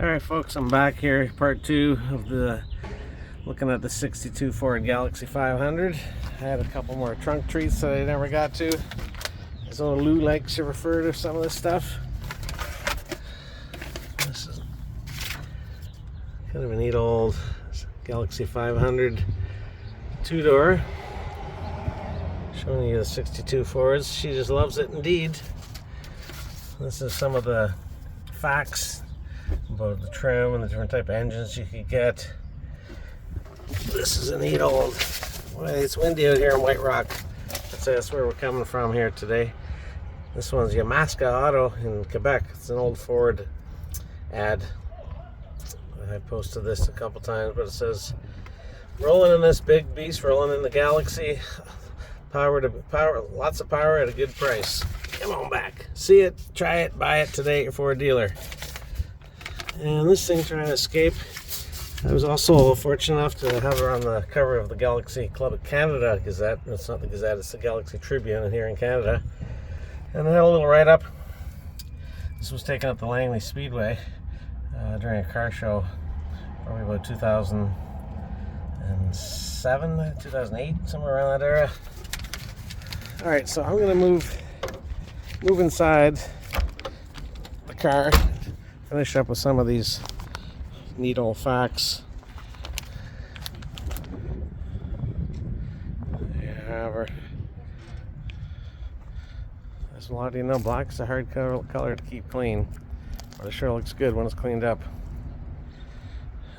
Alright folks, I'm back here, part 2 of looking at the 62 Ford Galaxie 500. I had a couple more trunk treats that I never got to. As old Lou likes to refer to some of this stuff. This is kind of a neat old Galaxie 500 two-door. Showing you the 62 Fords. She just loves it indeed. This is some of the facts about the trim and the different type of engines you could get. This is a neat old, well, it's windy out here in White Rock. That's where we're coming from here today. This one's Yamaska Auto in Quebec. It's an old Ford ad. I posted this a couple times, but it says, rolling in this big beast, rolling in the Galaxie. Power, lots of power at a good price. Come on back. See it, try it, buy it today at your Ford dealer. And this thing trying to escape. I was also fortunate enough to have her on the cover of the Galaxie Club of Canada Gazette. It's not the Gazette, it's the Galaxie Tribune here in Canada. And I had a little write-up. This was taken at the Langley Speedway during a car show, probably about 2007, 2008, somewhere around that era. Alright, so I'm going to move inside the car. Finish up with some of these neat old facts. However, as a lot of you know, black's a hard color to keep clean, but it sure looks good when it's cleaned up.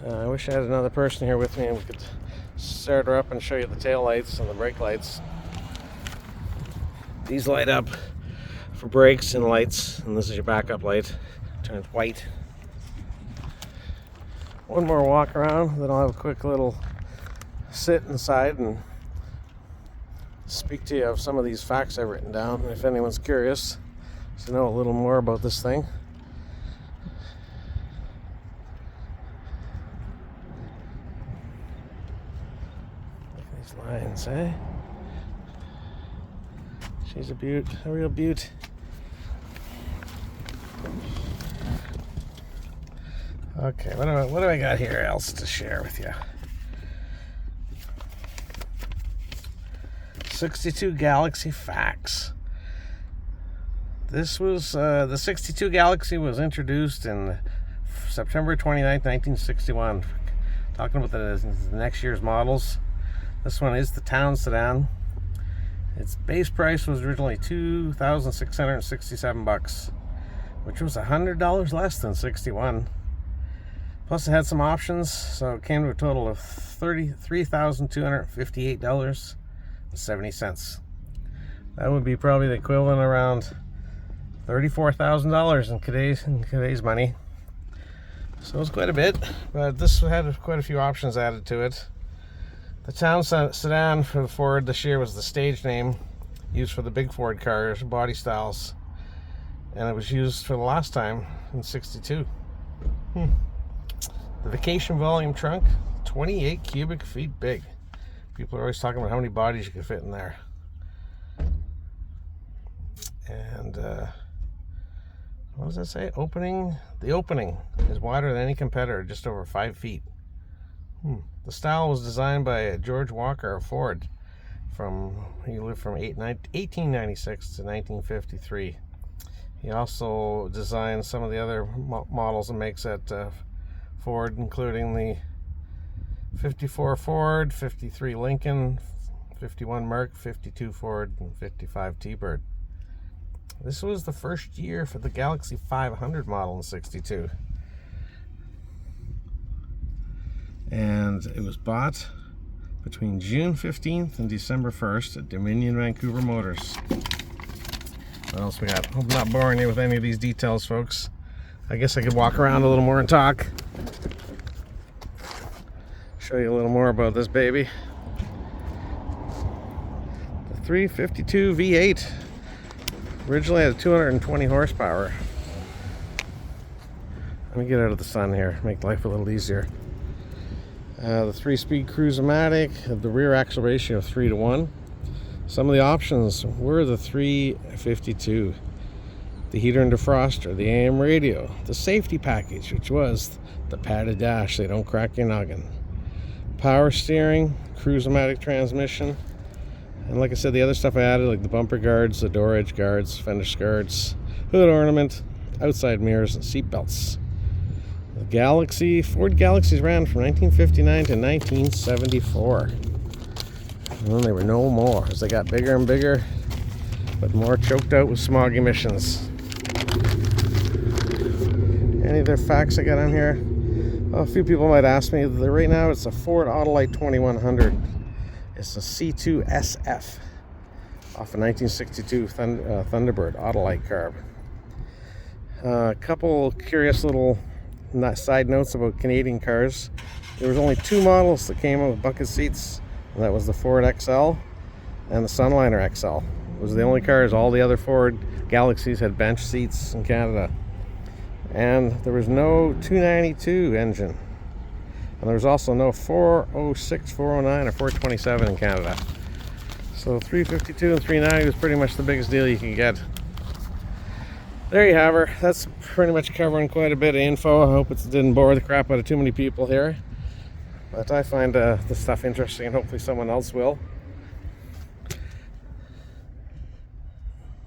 I wish I had another person here with me and we could start her up and show you the tail lights and the brake lights. These light up for brakes and lights, and this is your backup light. Turns white. One more walk around, then I'll have a quick little sit inside and speak to you of some of these facts I've written down, if anyone's curious to know a little more about this thing. Look at these lines, eh? She's a beaut, a real beaut. Okay, what do I got here else to share with you? 62 Galaxie facts. This was the 62 Galaxie was introduced in September 29th, 1961. Talking about the next year's models. This one is the town sedan. Its base price was originally $2,667, which was $100 less than 61. Plus it had some options, so it came to a total of $33,258.70. That would be probably the equivalent around $34,000 in today's money. So it was quite a bit, but this had quite a few options added to it. The town sedan for Ford this year was the stage name used for the big Ford cars, body styles, and it was used for the last time in 62. The vacation volume trunk, 28 cubic feet big. People are always talking about how many bodies you can fit in there. And what does that say? Opening. The opening is wider than any competitor, just over 5 feet. The style was designed by George Walker of Ford. He lived from 1896 to 1953. He also designed some of the other models and makes at Ford, including the 54 Ford, 53 Lincoln, 51 Merc, 52 Ford, and 55 T-Bird. This was the first year for the Galaxie 500 model in 62. And it was bought between June 15th and December 1st at Dominion Vancouver Motors. What else we got? I'm not boring you with any of these details, folks. I guess I could walk around a little more and talk. Show you a little more about this baby. The 352 V8 originally had 220 horsepower. Let me get out of the sun here, make life a little easier. The 3-speed Cruise-O-Matic had the rear axle ratio of 3:1. Some of the options were the 352. the heater and defroster, the AM radio, the safety package, which was the padded dash, they don't crack your noggin, power steering, cruise-o-matic transmission, and like I said, the other stuff I added, like the bumper guards, the door edge guards, fender skirts, hood ornament, outside mirrors, and seat belts. The Galaxie, Ford Galaxies ran from 1959 to 1974. And then they were no more as they got bigger and bigger, but more choked out with smog emissions. Any other facts I got on here? Well, a few people might ask me. Right now it's a Ford Autolite 2100. It's a C2 SF off a 1962 Thunderbird Autolite carb. A couple curious little side notes about Canadian cars. There was only 2 models that came with bucket seats, and that was the Ford XL and the Sunliner XL. It was the only cars. All the other Ford Galaxies had bench seats in Canada. And there was no 292 engine. And there was also no 406, 409, or 427 in Canada. So 352 and 390 was pretty much the biggest deal you could get. There you have her. That's pretty much covering quite a bit of info. I hope it didn't bore the crap out of too many people here. But I find this stuff interesting, and hopefully someone else will.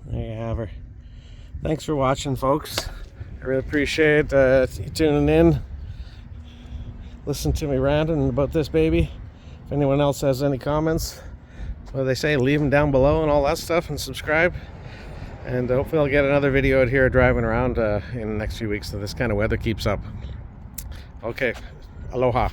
There you have her. Thanks for watching, folks. I really appreciate you tuning in. Listen to me ranting about this baby. If anyone else has any comments, what do they say? Leave them down below and all that stuff, and subscribe. And hopefully I'll get another video out here driving around in the next few weeks so this kind of weather keeps up. Okay, aloha.